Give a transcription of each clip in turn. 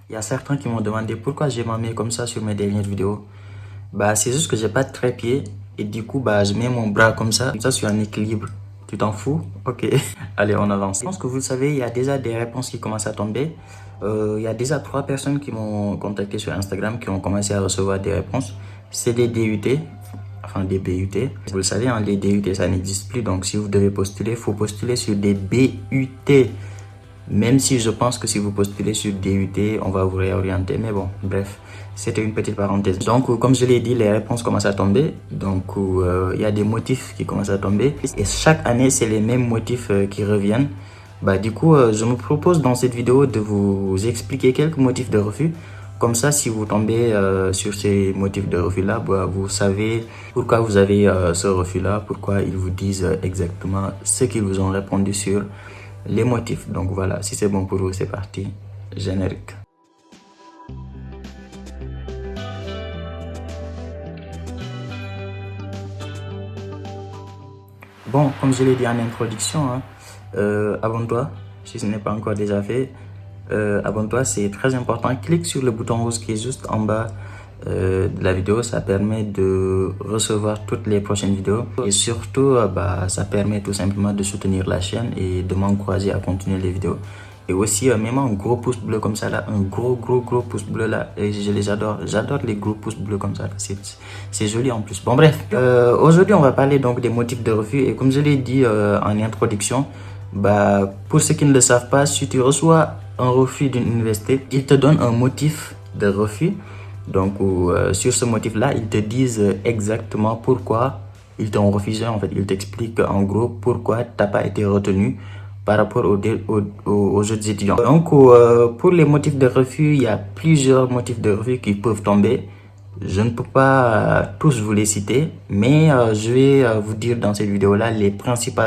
Il y a certains qui m'ont demandé pourquoi j'ai mis comme ça sur mes dernières vidéos. Bah, c'est juste que j'ai pas de trépied et du coup, bah, je mets mon bras comme ça sur un équilibre. Tu t'en fous? Ok. Allez, on avance. Je pense que vous le savez, il y a déjà des réponses qui commencent à tomber. Il y a déjà 3 personnes qui m'ont contacté sur Instagram qui ont commencé à recevoir des réponses. C'est des DUT, enfin des BUT. Vous le savez, hein, les DUT, ça n'existe plus. Donc, si vous devez postuler, il faut postuler sur des BUT. Même si je pense que si vous postulez sur DUT, on va vous réorienter. Mais bon, bref, c'était une petite parenthèse. Donc, comme je l'ai dit, les réponses commencent à tomber. Donc, il y a des motifs qui commencent à tomber. Et chaque année, c'est les mêmes motifs qui reviennent. Bah, du coup, je me propose dans cette vidéo de vous expliquer quelques motifs de refus. Comme ça, si vous tombez sur ces motifs de refus-là, bah, vous savez pourquoi vous avez ce refus-là, pourquoi ils vous disent exactement ce qu'ils vous ont répondu sur les motifs. Donc voilà, si c'est bon pour vous, c'est parti. Générique. Bon, comme je l'ai dit en introduction, hein, abonne-toi si ce n'est pas encore déjà fait. Abonne-toi, c'est très important. Clique sur le bouton rouge qui est juste en bas de la vidéo. Ça permet de recevoir toutes les prochaines vidéos. Et surtout, bah, ça permet tout simplement de soutenir la chaîne et de m'encourager à continuer les vidéos. Et aussi, mets-moi un gros pouce bleu comme ça là, un gros pouce bleu là. Et je les adore, j'adore les gros pouces bleus comme ça. C'est joli en plus. Bon bref, aujourd'hui on va parler donc des motifs de refus. Et comme je l'ai dit en introduction, bah, pour ceux qui ne le savent pas, si tu reçois un refus d'une université, ils te donnent un motif de refus. Donc sur ce motif là, ils te disent exactement pourquoi ils t'ont refusé. En fait, ils t'expliquent en gros pourquoi tu n'as pas été retenu par rapport aux autres étudiants. Donc, pour les motifs de refus, il y a plusieurs motifs de refus qui peuvent tomber. Je ne peux pas tous vous les citer, mais je vais vous dire dans cette vidéo-là les principaux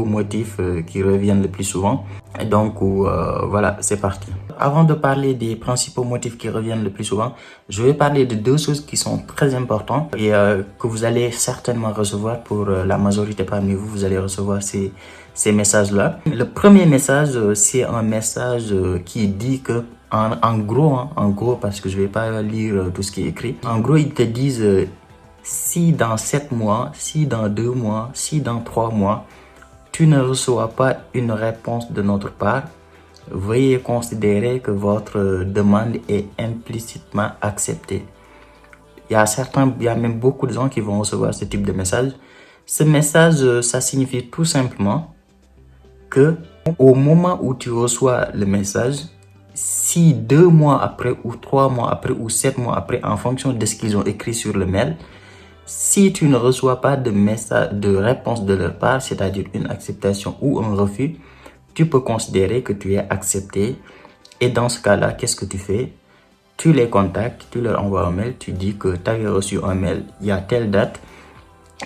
motifs qui reviennent le plus souvent. Et donc, voilà, c'est parti. Avant de parler des principaux motifs qui reviennent le plus souvent, je vais parler de 2 choses qui sont très importantes et que vous allez certainement recevoir pour la majorité parmi vous. Vous allez recevoir ces messages-là. Le premier message, c'est un message qui dit que, en gros, parce que je vais pas lire tout ce qui est écrit. En gros, ils te disent si dans 7 mois, si dans 2 mois, si dans 3 mois, tu ne reçois pas une réponse de notre part, veuillez considérer que votre demande est implicitement acceptée. Il y a même beaucoup de gens qui vont recevoir ce type de message. Ce message, ça signifie tout simplement que au moment où tu reçois le message, si 2 mois après ou 3 mois après ou 7 mois après, en fonction de ce qu'ils ont écrit sur le mail, si tu ne reçois pas de réponse de leur part, c'est-à-dire une acceptation ou un refus, tu peux considérer que tu es accepté. Et dans ce cas-là, qu'est-ce que tu fais? Tu les contactes, tu leur envoies un mail, tu dis que tu avais reçu un mail il y a telle date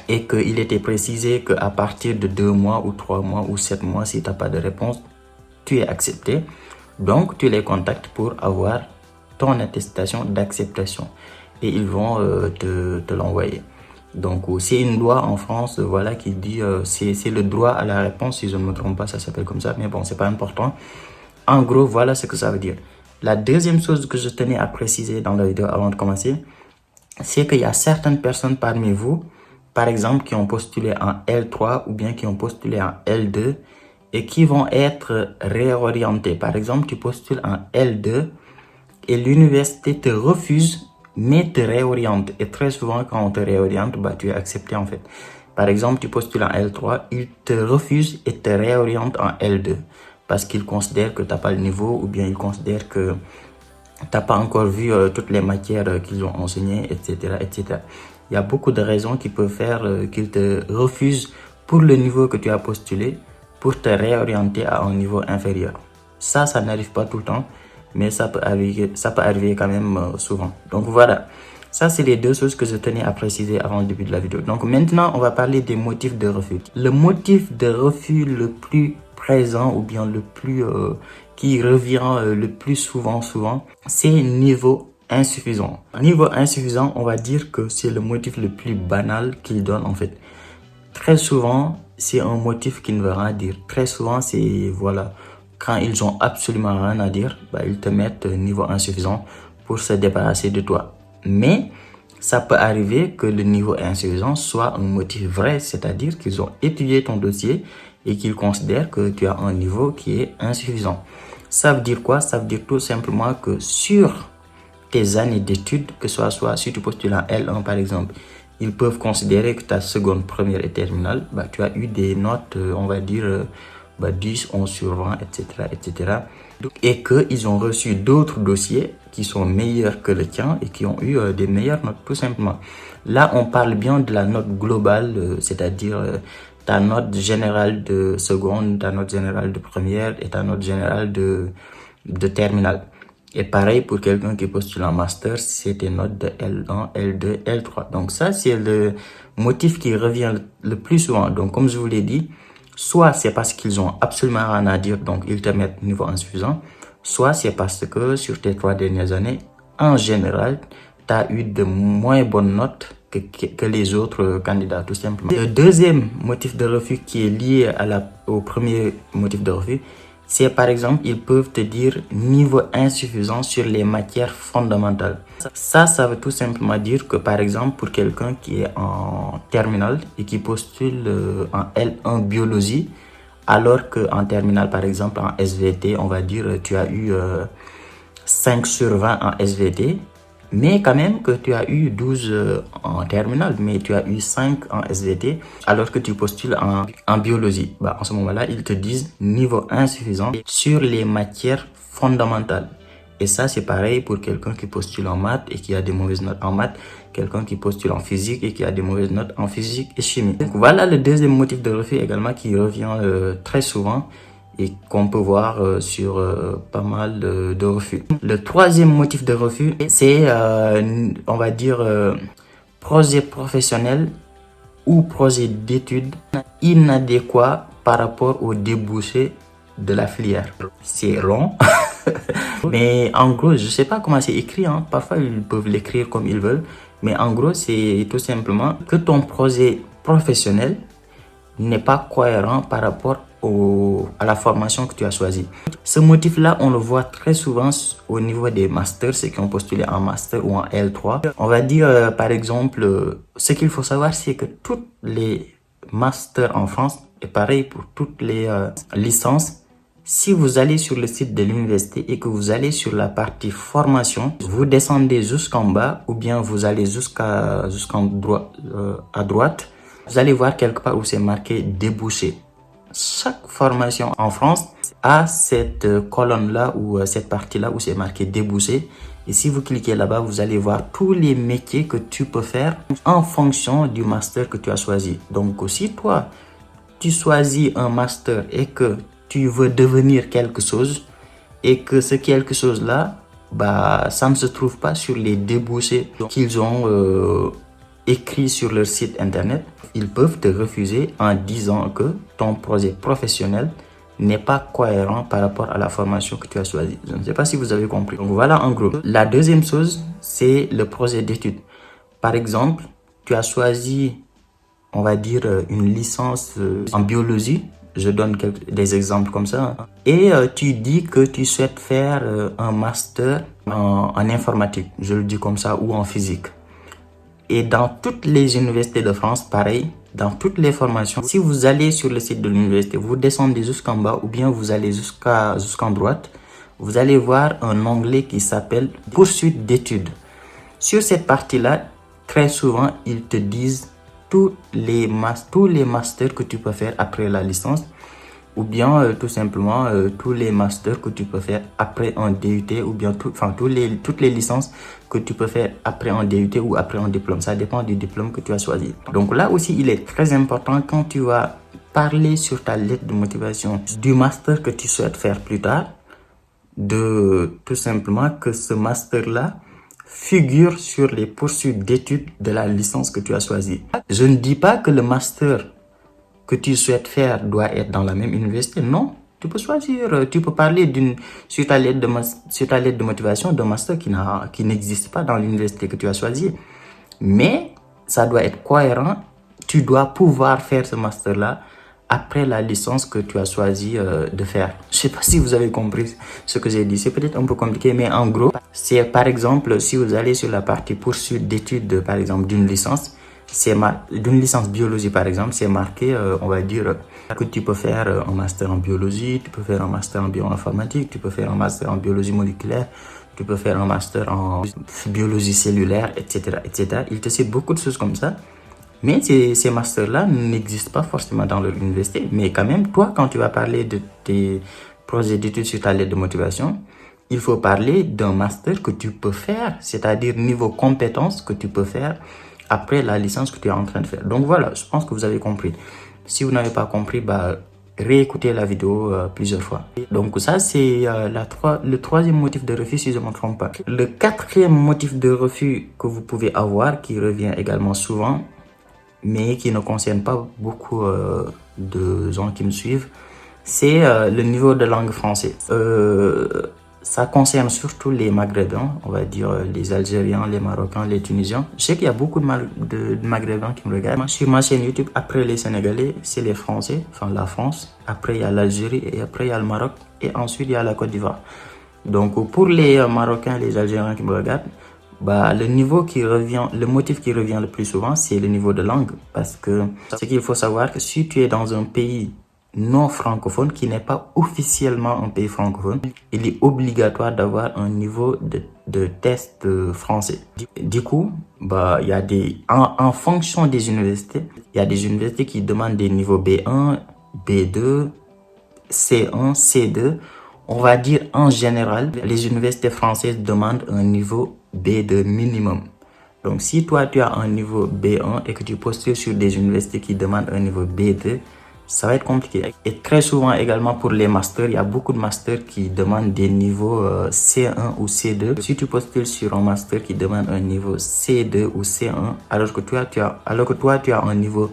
et qu'il était précisé qu'à partir de 2 mois ou 3 mois ou 7 mois, si tu n'as pas de réponse, tu es accepté. Donc, tu les contactes pour avoir ton attestation d'acceptation et ils vont te l'envoyer. Donc, c'est une loi en France, voilà, qui dit, c'est le droit à la réponse, si je ne me trompe pas, ça s'appelle comme ça, mais bon, c'est pas important. En gros, voilà ce que ça veut dire. La deuxième chose que je tenais à préciser dans la vidéo avant de commencer, c'est qu'il y a certaines personnes parmi vous, par exemple, qui ont postulé en L3 ou bien qui ont postulé en L2 et qui vont être réorientées. Par exemple, tu postules en L2 et l'université te refuse mais te réoriente. Et très souvent, quand on te réoriente, bah, tu es accepté en fait. Par exemple, tu postules en L3, ils te refusent et te réorientent en L2 parce qu'ils considèrent que tu n'as pas le niveau ou bien ils considèrent que tu n'as pas encore vu toutes les matières qu'ils ont enseignées, etc., etc. Il y a beaucoup de raisons qui peuvent faire qu'ils te refusent pour le niveau que tu as postulé pour te réorienter à un niveau inférieur. Ça n'arrive pas tout le temps, mais ça peut arriver quand même souvent. Donc voilà, ça c'est les 2 choses que je tenais à préciser avant le début de la vidéo. Donc maintenant, on va parler des motifs de refus. Le motif de refus le plus présent ou bien le plus qui revient le plus souvent, c'est niveau insuffisant. Niveau insuffisant, on va dire que c'est le motif le plus banal qu'il donne en fait. Très souvent, c'est un motif qui ne veut rien dire. Très souvent, c'est voilà. quand ils ont absolument rien à dire, bah, ils te mettent niveau insuffisant pour se débarrasser de toi. Mais ça peut arriver que le niveau insuffisant soit un motif vrai, c'est-à-dire qu'ils ont étudié ton dossier et qu'ils considèrent que tu as un niveau qui est insuffisant. Ça veut dire quoi? Ça veut dire tout simplement que sur tes années d'études, que ce soit si tu postules en L1 par exemple, ils peuvent considérer que ta seconde, première et terminale, bah, tu as eu des notes, on va dire, 10, 11 sur 20, etc. etc. Et qu'ils ont reçu d'autres dossiers qui sont meilleurs que le tien et qui ont eu des meilleures notes, tout simplement. Là, on parle bien de la note globale, c'est-à-dire ta note générale de seconde, ta note générale de première et ta note générale de terminale. Et pareil pour quelqu'un qui postule en master, c'est tes notes de L1, L2, L3. Donc ça, c'est le motif qui revient le plus souvent. Donc comme je vous l'ai dit, soit c'est parce qu'ils ont absolument rien à dire, donc ils te mettent niveau insuffisant, soit c'est parce que sur tes 3 dernières années, en général, tu as eu de moins bonnes notes que les autres candidats, tout simplement. Le deuxième motif de refus qui est lié au premier motif de refus, c'est par exemple, ils peuvent te dire niveau insuffisant sur les matières fondamentales. Ça veut tout simplement dire que par exemple, pour quelqu'un qui est en terminale et qui postule en L1 biologie, alors qu'en terminale, par exemple, en SVT, on va dire, tu as eu 5 sur 20 en SVT, mais quand même que tu as eu 12 en terminale, mais tu as eu 5 en SVT, alors que tu postules en biologie. Bah, en ce moment-là, ils te disent niveau insuffisant sur les matières fondamentales. Et ça, c'est pareil pour quelqu'un qui postule en maths et qui a des mauvaises notes en maths, quelqu'un qui postule en physique et qui a des mauvaises notes en physique et chimie. Donc voilà le deuxième motif de refus également qui revient très souvent et qu'on peut voir sur pas mal de refus. Le troisième motif de refus, c'est, on va dire, projet professionnel ou projet d'études inadéquat par rapport aux débouchés de la filière. C'est long, mais en gros, je sais pas comment c'est écrit, hein. Parfois ils peuvent l'écrire comme ils veulent, mais en gros, c'est tout simplement que ton projet professionnel n'est pas cohérent par rapport à la formation que tu as choisie. Ce motif-là, on le voit très souvent au niveau des masters, ceux qui ont postulé en master ou en L3. On va dire, par exemple, ce qu'il faut savoir, c'est que toutes les masters en France, et pareil pour toutes les licences, si vous allez sur le site de l'université et que vous allez sur la partie formation, vous descendez jusqu'en bas ou bien vous allez à droite, vous allez voir quelque part où c'est marqué débouché. Chaque formation en France a cette colonne-là ou cette partie-là où c'est marqué débouché. Et si vous cliquez là-bas, vous allez voir tous les métiers que tu peux faire en fonction du master que tu as choisi. Donc, si toi, tu choisis un master et que tu veux devenir quelque chose et que ce quelque chose-là, bah, ça ne se trouve pas sur les débouchés qu'ils ont écrit sur leur site internet, ils peuvent te refuser en disant que ton projet professionnel n'est pas cohérent par rapport à la formation que tu as choisie. Je ne sais pas si vous avez compris. Donc voilà en gros. La deuxième chose, c'est le projet d'études. Par exemple, tu as choisi, on va dire, une licence en biologie. Je donne des exemples comme ça. Et tu dis que tu souhaites faire un master en informatique. Je le dis comme ça, ou en physique. Et dans toutes les universités de France, pareil, dans toutes les formations, si vous allez sur le site de l'université, vous descendez jusqu'en bas ou bien vous allez jusqu'en droite, vous allez voir un onglet qui s'appelle poursuite d'études. Sur cette partie-là, très souvent, ils te disent tous les masters que tu peux faire après la licence ou bien tout simplement tous les masters que tu peux faire après un DUT ou bien toutes les licences que tu peux faire après un DUT ou après un diplôme. Ça dépend du diplôme que tu as choisi. Donc là aussi, il est très important quand tu vas parler sur ta lettre de motivation du master que tu souhaites faire plus tard, de tout simplement que ce master-là figure sur les poursuites d'études de la licence que tu as choisie. Je ne dis pas que le master que tu souhaites faire doit être dans la même université. Non, tu peux choisir, tu peux parler sur ta lettre de motivation d'un master qui n'existe pas dans l'université que tu as choisi. Mais ça doit être cohérent. Tu dois pouvoir faire ce master-là après la licence que tu as choisi de faire. Je sais pas si vous avez compris ce que j'ai dit. C'est peut-être un peu compliqué, mais en gros, c'est par exemple, si vous allez sur la partie poursuite d'études, par exemple, d'une licence, d'une licence biologie, par exemple, c'est marqué, on va dire, que tu peux faire un master en biologie, tu peux faire un master en bioinformatique, tu peux faire un master en biologie moléculaire, tu peux faire un master en biologie cellulaire, etc., etc. Il te cite beaucoup de choses comme ça. Mais ces masters-là n'existent pas forcément dans l'université. Mais quand même, toi, quand tu vas parler de tes projets d'études sur ta lettre de motivation, il faut parler d'un master que tu peux faire, c'est-à-dire niveau compétences que tu peux faire après la licence que tu es en train de faire. Donc voilà, je pense que vous avez compris. Si vous n'avez pas compris, bah, réécoutez la vidéo plusieurs fois. Donc ça, c'est le troisième motif de refus, si je ne me trompe pas. Le quatrième motif de refus que vous pouvez avoir, qui revient également souvent, mais qui ne concerne pas beaucoup de gens qui me suivent, c'est le niveau de langue français. Ça concerne surtout les Maghrébins, on va dire les Algériens, les Marocains, les Tunisiens. Je sais qu'il y a beaucoup de Maghrébins qui me regardent. Sur ma chaîne YouTube, après les Sénégalais, c'est les Français, enfin la France. Après, il y a l'Algérie et après, il y a le Maroc. Et ensuite, il y a la Côte d'Ivoire. Donc, pour les Marocains et les Algériens qui me regardent, bah, le motif qui revient le plus souvent, c'est le niveau de langue. Parce que ce qu'il faut savoir, que si tu es dans un pays non francophone, qui n'est pas officiellement un pays francophone, il est obligatoire d'avoir un niveau de test français. Du coup, bah, il y a en fonction des universités, il y a des universités qui demandent des niveaux B1, B2, C1, C2. On va dire en général, les universités françaises demandent un niveau B2 minimum. Donc, si toi, tu as un niveau B1 et que tu postules sur des universités qui demandent un niveau B2, ça va être compliqué. Et très souvent également pour les masters, il y a beaucoup de masters qui demandent des niveaux C1 ou C2. Si tu postules sur un master qui demande un niveau C2 ou C1, alors que toi, tu as un niveau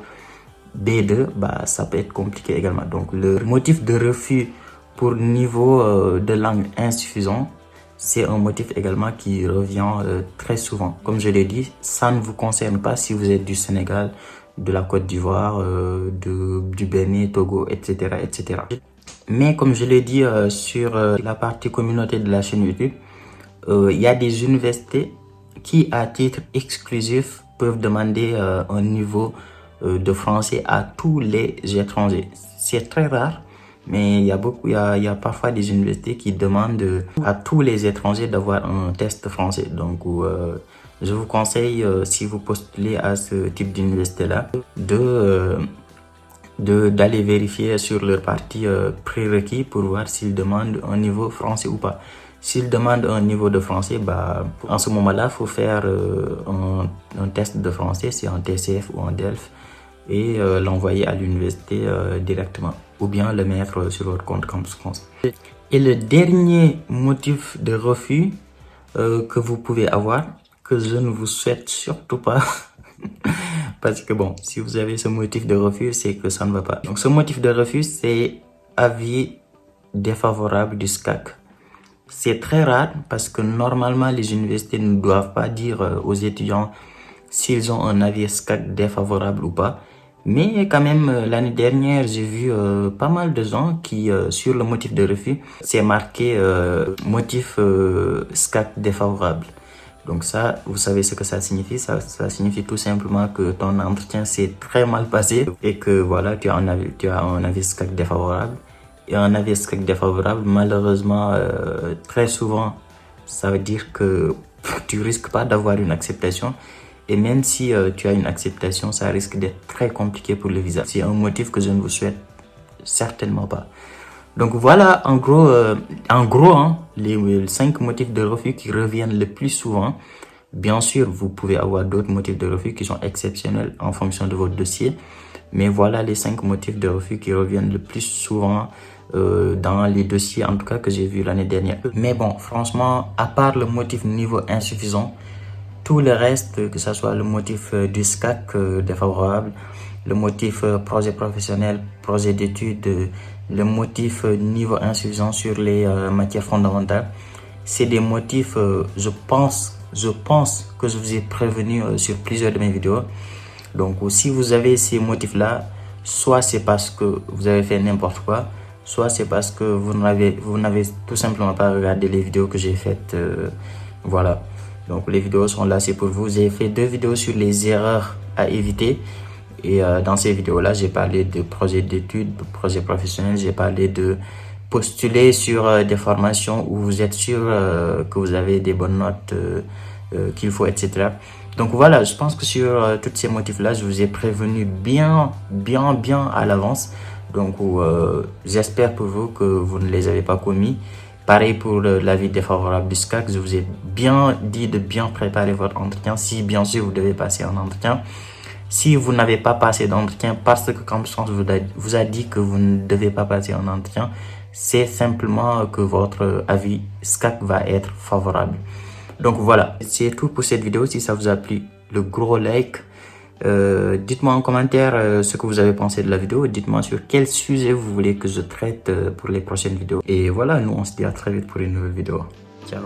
B2, bah, ça peut être compliqué également. Donc, le motif de refus pour niveau de langue insuffisant, c'est un motif également qui revient très souvent. Comme je l'ai dit, ça ne vous concerne pas si vous êtes du Sénégal, de la Côte d'Ivoire, du Bénin, Togo, etc., etc. Mais comme je l'ai dit sur la partie communauté de la chaîne YouTube, il y a des universités qui, à titre exclusif, peuvent demander un niveau de français à tous les étrangers. C'est très rare, mais il y a parfois des universités qui demandent à tous les étrangers d'avoir un test français. Donc, je vous conseille, si vous postulez à ce type d'université-là, d'aller vérifier sur leur partie prérequis pour voir s'ils demandent un niveau français ou pas. S'ils demandent un niveau de français, bah, en ce moment-là, il faut faire un test de français, c'est un TCF ou un DELF, et l'envoyer à l'université directement, ou bien le mettre sur votre compte Campus France. Et le dernier motif de refus que vous pouvez avoir, que je ne vous souhaite surtout pas, parce que bon, si vous avez ce motif de refus, c'est que ça ne va pas. Donc ce motif de refus, c'est avis défavorable du SCAC. C'est très rare parce que normalement, les universités ne doivent pas dire aux étudiants s'ils ont un avis SCAC défavorable ou pas. Mais quand même, l'année dernière, j'ai vu pas mal de gens qui, sur le motif de refus, c'est marqué motif SCAC défavorable. Donc ça, vous savez ce que ça signifie. Ça signifie tout simplement que ton entretien s'est très mal passé et que voilà, tu as un avis SCAC défavorable. Et un avis SCAC défavorable, malheureusement, très souvent, ça veut dire que tu risques pas d'avoir une acceptation. Et même si tu as une acceptation, ça risque d'être très compliqué pour le visa. C'est un motif que je ne vous souhaite certainement pas. Donc voilà, en gros, hein, les 5 motifs de refus qui reviennent le plus souvent. Bien sûr, vous pouvez avoir d'autres motifs de refus qui sont exceptionnels en fonction de votre dossier. Mais voilà les 5 motifs de refus qui reviennent le plus souvent dans les dossiers, en tout cas, que j'ai vu l'année dernière. Mais bon, franchement, à part le motif niveau insuffisant, tout le reste, que ce soit le motif du SCAC défavorable, le motif projet professionnel, projet d'études, le motif niveau insuffisant sur les matières fondamentales, c'est des motifs, je pense que je vous ai prévenu sur plusieurs de mes vidéos. Donc, si vous avez ces motifs-là, soit c'est parce que vous avez fait n'importe quoi, soit c'est parce que vous n'avez tout simplement pas regardé les vidéos que j'ai faites. Voilà. Donc les vidéos sont là, c'est pour vous. J'ai fait 2 vidéos sur les erreurs à éviter. Et dans ces vidéos-là, j'ai parlé de projets d'études, de projets professionnels. J'ai parlé de postuler sur des formations où vous êtes sûr que vous avez des bonnes notes qu'il faut, etc. Donc voilà, je pense que sur tous ces motifs-là, je vous ai prévenu bien à l'avance. Donc j'espère pour vous que vous ne les avez pas commis. Pareil pour l'avis défavorable du SCAC, je vous ai bien dit de bien préparer votre entretien si bien sûr vous devez passer un entretien. Si vous n'avez pas passé d'entretien parce que Campus France vous a dit que vous ne devez pas passer un entretien, c'est simplement que votre avis SCAC va être favorable. Donc voilà, c'est tout pour cette vidéo. Si ça vous a plu, le gros like. Dites-moi en commentaire ce que vous avez pensé de la vidéo. Dites-moi sur quel sujet vous voulez que je traite pour les prochaines vidéos. Et voilà, nous on se dit à très vite pour une nouvelle vidéo. Ciao.